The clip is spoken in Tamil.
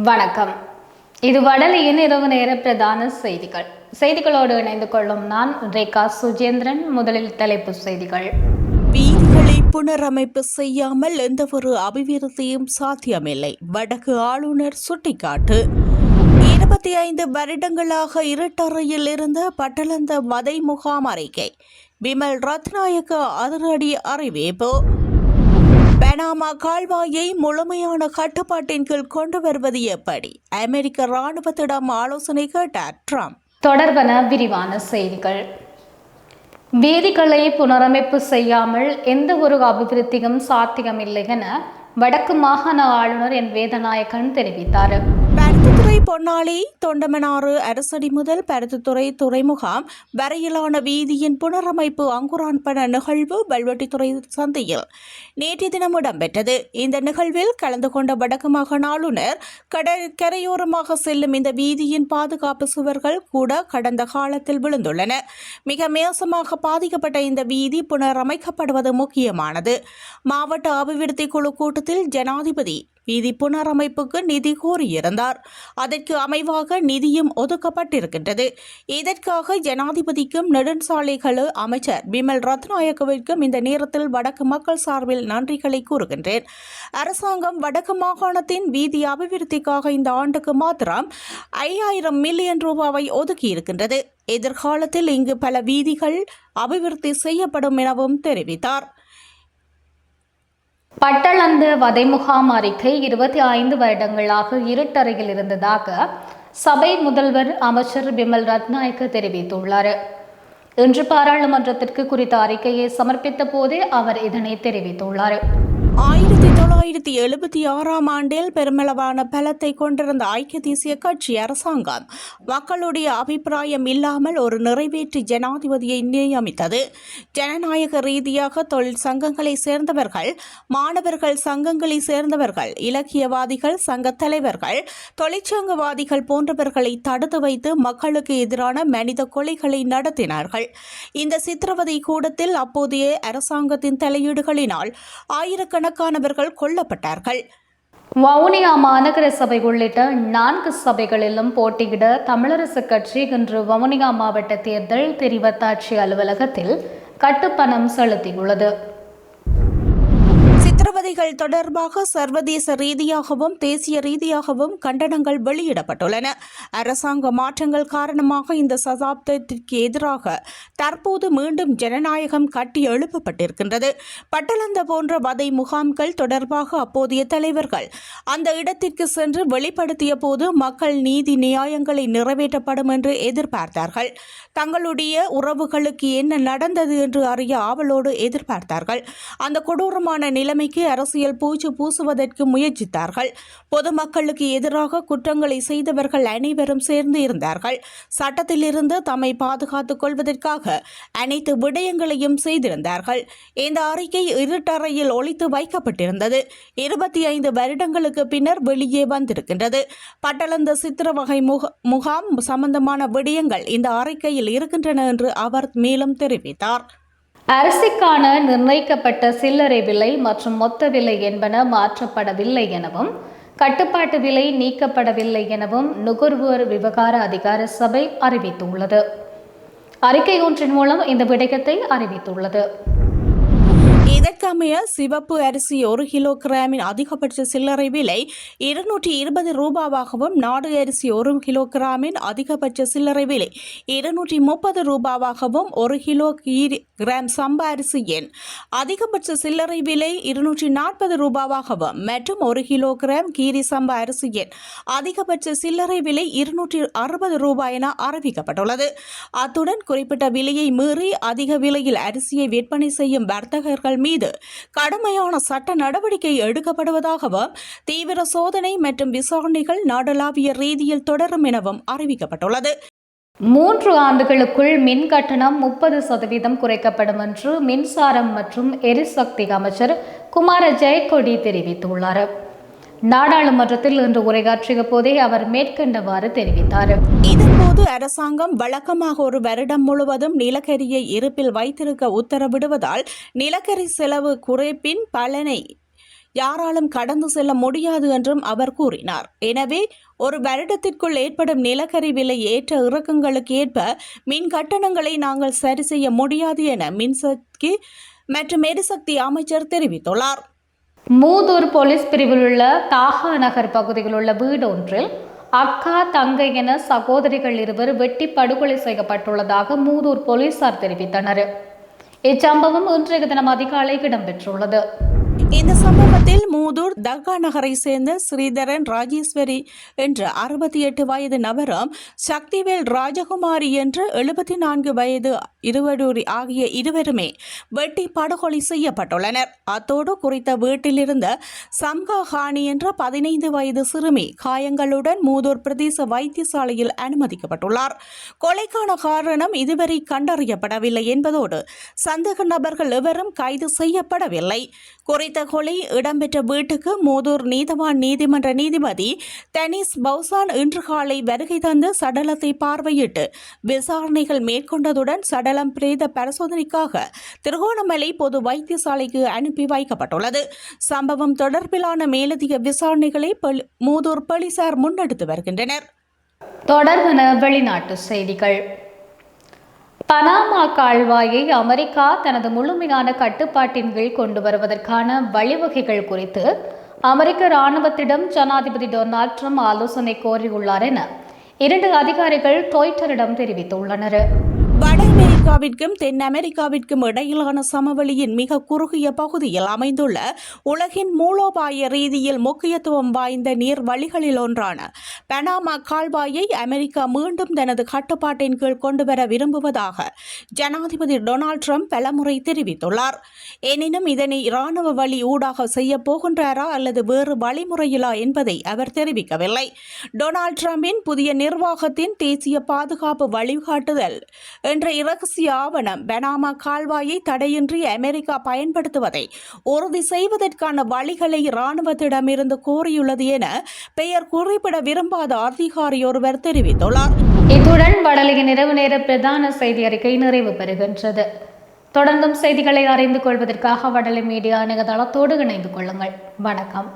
வணக்கம். இது வடலியின் இரவு நேர பிரதான செய்திகள். செய்திகளோடு இணைந்து கொள்ளும் நான் ரேகா சுஜேந்திரன். முதலில் தலைப்பு செய்திகள். வீதிகளை புனரமைப்பு செய்யாமல் எந்தவொரு அபிவிருத்தியும் சாத்தியமில்லை, வடக்கு ஆளுநர் சுட்டிக்காட்டு. 25 வருடங்களாக இருட்டறையில் இருந்த பட்டளந்த மதை முகாம் அறிக்கை. பிமல் ரத்நாயக்க அதிரடி அறிவிப்பு. பனாமா கால்வாயை முழுமையான கட்டுப்பாட்டின் கீழ் கொண்டு வருவது எப்படி? அமெரிக்க ராணுவத்திடம் ஆலோசனை கேட்டார் ட்ரம்ப். தொடர்பான விரிவான செய்திகள். வீதிகளை புனரமைப்பு செய்யாமல் எந்த ஒரு அபிவிருத்தியும் சாத்தியமில்லை என வடக்கு மாகாண ஆளுநர் என் வேதநாயகன் தெரிவித்தார். பருத்தித்துறை பொன்னாளி தொண்டமனாறு அரசடி முதல் பருத்தித்துறை துறைமுகம் வரையிலான வீதியின் புனரமைப்பு அங்குரான்பன நிகழ்வு வல்வெட்டித்துறை சந்தையில் நேற்று தினம் இடம்பெற்றது. இந்த நிகழ்வில் கலந்து கொண்ட வடக்கு மாகாண ஆளுநர் கரையோரமாக செல்லும் இந்த வீதியின் பாதுகாப்பு சுவர்கள் கூட கடந்த காலத்தில் விழுந்துள்ளன. மிக மோசமாக பாதிக்கப்பட்ட இந்த வீதி புனரமைக்கப்படுவது முக்கியமானது. மாவட்ட அபிவிருத்தி குழு கூட்டத்தில் ஜனாதிபதி வீதி புனரமைப்புக்கு நிதி கோரியிருந்தார். அதற்கு அமைவாக நிதியும் ஒதுக்கப்பட்டிருக்கின்றது. இதற்காக ஜனாதிபதிக்கும் நெடுஞ்சாலைகள் அமைச்சர் பிமல் ரத்நாயக்கவிற்கும் இந்த நேரத்தில் வடக்கு மக்கள் சார்பில் நன்றிகளை கூறுகின்றேன். அரசாங்கம் வடக்கு மாகாணத்தின் வீதி அபிவிருத்திக்காக இந்த ஆண்டுக்கு மாத்திரம் 5000 மில்லியன் ரூபாவை ஒதுக்கியிருக்கின்றது. எதிர்காலத்தில் இங்கு பல வீதிகள் அபிவிருத்தி செய்யப்படும் எனவும் தெரிவித்தார். பட்டளந்த வதை முகாம் அறிக்கை 25 வருடங்களாக இருட்டறையில் இருந்ததாக சபை முதல்வர் அமைச்சர் பிமல் ரத்நாயக்க தெரிவித்துள்ளார். இன்று பாராளுமன்றத்திற்கு குறித்த அறிக்கையை சமர்ப்பித்த போதே அவர் இதனை தெரிவித்துள்ளார். 1976ஆம் ஆண்டில் பெருமளவான பலத்தை கொண்டிருந்த ஐக்கிய தேசிய கட்சி அரசாங்கம் மக்களுடைய அபிப்பிராயம் இல்லாமல் ஒரு நிறைவேற்று ஜனாதிபதியை நியமித்தது. ஜனநாயக ரீதியாக தொழில் சங்கங்களை சேர்ந்தவர்கள், மாணவர்கள் சங்கங்களை சேர்ந்தவர்கள், இலக்கியவாதிகள், சங்க தலைவர்கள், தொழிற்சங்கவாதிகள் போன்றவர்களை தடுத்து வைத்து மக்களுக்கு எதிரான மனித கொலைகளை நடத்தினார்கள். இந்த சித்திரவதை கூடத்தில் அப்போதைய அரசாங்கத்தின் தலையீடுகளினால் ஆயிரக்கணக்கானவர்கள் கொல்லப்பட்டார்கள். வவுனியா மாநகர சபை உள்ளிட்ட 4 சபைகளிலும் போட்டியிட தமிழரசு கட்சி இன்று வவுனியா மாவட்ட தேர்தல் தெரிவத்தாட்சி அலுவலகத்தில் கட்டுப்பணம் செலுத்தியுள்ளது. சித்திரவதைகள் தொடர்பாக சர்வதேச ரீதியாகவும் தேசிய ரீதியாகவும் கண்டனங்கள் வெளியிடப்பட்டுள்ளன. அரசாங்க மாற்றங்கள் காரணமாக இந்த சகாப்தத்திற்கு எதிராக தற்போது மீண்டும் ஜனநாயகம் கட்டி எழுப்பப்பட்டிருக்கின்றது. பட்டளந்த போன்ற வதை முகாம்கள் தொடர்பாக அப்போதைய தலைவர்கள் அந்த இடத்திற்கு சென்று வெளிப்படுத்திய போது மக்கள் நீதி நியாயங்களை நிறைவேற்றப்படும் என்று எதிர்பார்த்தார்கள். தங்களுடைய உறவுகளுக்கு என்ன நடந்தது என்று அறிய ஆவலோடு எதிர்பார்த்தார்கள். அந்த கொடூரமான நிலைமைக்கு அரசியல் பூச்சு பூசுவதற்கு முயற்சித்தார்கள். பொதுமக்களுக்கு எதிராக குற்றங்களை செய்தவர்கள் அனைவரும் சேர்ந்து இருந்தார்கள். சட்டத்திலிருந்து தம்மை பாதுகாத்துக் கொள்வதற்காக அனைத்து விடயங்களையும் செய்திருந்தார்கள். இந்த அறிக்கை இருட்டறையில் ஒளித்து வைக்கப்பட்டிருந்தது. 25 வருடங்களுக்கு பின்னர் வெளியே வந்திருக்கின்றது. பட்டளந்த சித்திரவகை முகாம் சம்பந்தமான விடயங்கள் இந்த அறிக்கையில் இருக்கின்றன என்று அவர் மேலும் தெரிவித்தார். அரிசிக்கான நிர்ணயிக்கப்பட்ட சில்லறை விலை மற்றும் மொத்த விலை என்பன மாற்றப்படவில்லை எனவும் கட்டுப்பாட்டு விலை நீக்கப்படவில்லை எனவும் நுகர்வோர் விவகார அதிகார சபை அறிவித்துள்ளது. அறிக்கை ஒன்றின் மூலம் இந்த விடயத்தை அறிவித்துள்ளது. இதற்கமைய சிவப்பு அரிசி 1 கிலோகிராமின் அதிகபட்ச சில்லறை விலை 220 ரூபாவாகவும், நாடு அரிசி 1 கிலோகிராமின் அதிகபட்ச சில்லறை விலை 230 ரூபாவாகவும், 1 கிலோகிராம் சம்பா அரிசியின் அதிகபட்ச சில்லறை விலை 240 ரூபாவாகவும் மற்றும் 1 கிலோகிராம் கீரி சம்பா அரிசியின் அதிகபட்ச சில்லறை விலை 260 ரூபாய் என அறிவிக்கப்பட்டுள்ளது. அத்துடன் குறிப்பிட்ட விலையை மீறி அதிக விலையில் அரிசியை விற்பனை செய்யும் வர்த்தகர்கள் மீது கடுமையான சட்ட நடவடிக்கை எடுக்கப்படுவதாகவும் தீவிர சோதனை மற்றும் விசாரணைகள் நாடளாவிய ரீதியில் தொடரும் எனவும் அறிவிக்கப்பட்டுள்ளது. 3 ஆண்டுகளுக்குள் மின் கட்டணம் 30% குறைக்கப்படும் என்று மின்சாரம் மற்றும் எரிசக்தி அமைச்சர் குமார ஜெயக்கொடி தெரிவித்துள்ளார். நாடாளுமன்றத்தில் இன்று உரையாற்றிய போதே அவர் மேற்கண்டவாறு தெரிவித்தார். இதன்போது அரசாங்கம் வழக்கமாக ஒரு வருடம் முழுவதும் நிலக்கரியை இருப்பில் வைத்திருக்க உத்தரவிடுவதால் நிலக்கரி செலவு குறைப்பின் பலனை யாராலும் கடந்து செல்ல முடியாது என்றும் அவர் கூறினார். எனவே ஒரு வருடத்திற்குள் ஏற்படும் நிலக்கரி விலை ஏற்ற இறக்கங்களுக்கு ஏற்ப மின் கட்டணங்களை நாங்கள் சரி செய்ய முடியாது என மின்சக்தி மற்றும் எரிசக்தி அமைச்சர் தெரிவித்துள்ளார். மூதூர் போலீஸ் பிரிவில் உள்ள தாகா நகர் பகுதியில் உள்ள வீடு ஒன்றில் அக்கா தங்கை என சகோதரிகள் இருவர் வெட்டி படுகொலை செய்யப்பட்டுள்ளதாக மூதூர் போலீசார் தெரிவித்தனர். இச்சம்பவம் இன்றைய தினம் அதிகாலை இடம்பெற்றுள்ளது. இந்த சம்பவத்தில் மூதூர் தர்கா நகரை சேர்ந்த ஸ்ரீதரன் ராஜேஸ்வரி என்ற 68 வயது நபரும் சக்திவேல் ராஜகுமாரி என்ற 74 வயது இருவடூரி ஆகிய இருவருமே வெட்டி படுகொலை செய்யப்பட்டுள்ளனர். அத்தோடு குறித்த வீட்டிலிருந்த சம்கா ஹானி என்ற 15 வயது சிறுமி காயங்களுடன் மூதூர் பிரதேச வைத்தியசாலையில் அனுமதிக்கப்பட்டுள்ளார். கொலைக்கான காரணம் இதுவரை கண்டறியப்படவில்லை என்பதோடு சந்தேக நபர்கள் எவரும் கைது செய்யப்படவில்லை. குறித்த கொலை இடம்பெற்ற வீட்டுக்கு மூதூர் நீதவான் நீதிமன்ற நீதிபதி டெனிஸ் பவுசான் இன்று காலை வருகை தந்து சடலத்தை பார்வையிட்டு விசாரணைகள் மேற்கொண்டதுடன் சடலம் பிரேத பரிசோதனைக்காக திருகோணமலை பொது வைத்தியசாலைக்கு அனுப்பி வைக்கப்பட்டுள்ளது. சம்பவம் தொடர்பிலான மேலதிக விசாரணைகளை மூதூர் போலீசார் முன்னெடுத்து வருகின்றனர். தொடர்பான வெளிநாட்டு செய்திகள். பனாமா கால்வாயை அமெரிக்கா தனது முழுமையான கட்டுப்பாட்டின் கீழ் கொண்டு வருவதற்கான வழிவகைகள் குறித்து அமெரிக்க இராணுவத்திடம் ஜனாதிபதி டொனால்ட் ட்ரம்ப் ஆலோசனை கோரியுள்ளார் என 2 அதிகாரிகள் ட்விட்டரிடம் தெரிவித்துள்ளனர். வட அமெரிக்காவிற்கும் தென் அமெரிக்காவிற்கும் இடையிலான சமவெளியின் மிக குறுகிய பகுதியில் அமைந்துள்ள உலகின் மூலோபாய ரீதியில் முக்கியத்துவம் வாய்ந்த நீர் வழிகளில் ஒன்றான பனாமா கால்வாயை அமெரிக்கா மீண்டும் தனது கட்டுப்பாட்டின் கீழ் கொண்டுவர விரும்புவதாக ஜனாதிபதி டொனால்ட் ட்ரம்ப் பலமுறை தெரிவித்துள்ளார். எனினும் இதனை இராணுவ வழி ஊடாக செய்ய போகின்றாரா அல்லது வேறு வழிமுறையிலா என்பதை அவர் தெரிவிக்கவில்லை. டொனால்ட் ட்ரம்பின் புதிய நிர்வாகத்தின் தேசிய பாதுகாப்பு வழிகாட்டுதல் என்ற இரகசிய ஆவணம் பனாமா கால்வாயை தடையின்றி அமெரிக்கா பயன்படுத்துவதை உறுதி செய்வதற்கான வழிகளை இராணுவத்திடமிருந்து கோரியுள்ளது என பெயர் குறிப்பிட விரும்பாத அதிகாரி ஒருவர் தெரிவித்துள்ளார். இத்துடன் வடலியின் இரவு நேர பிரதான செய்தி அறிக்கை நிறைவு பெறுகின்றது. தொடர்ந்தும் செய்திகளை அறிந்து கொள்வதற்காக வடலி மீடியா இணையதளத்தோடு இணைந்து கொள்ளுங்கள். வணக்கம்.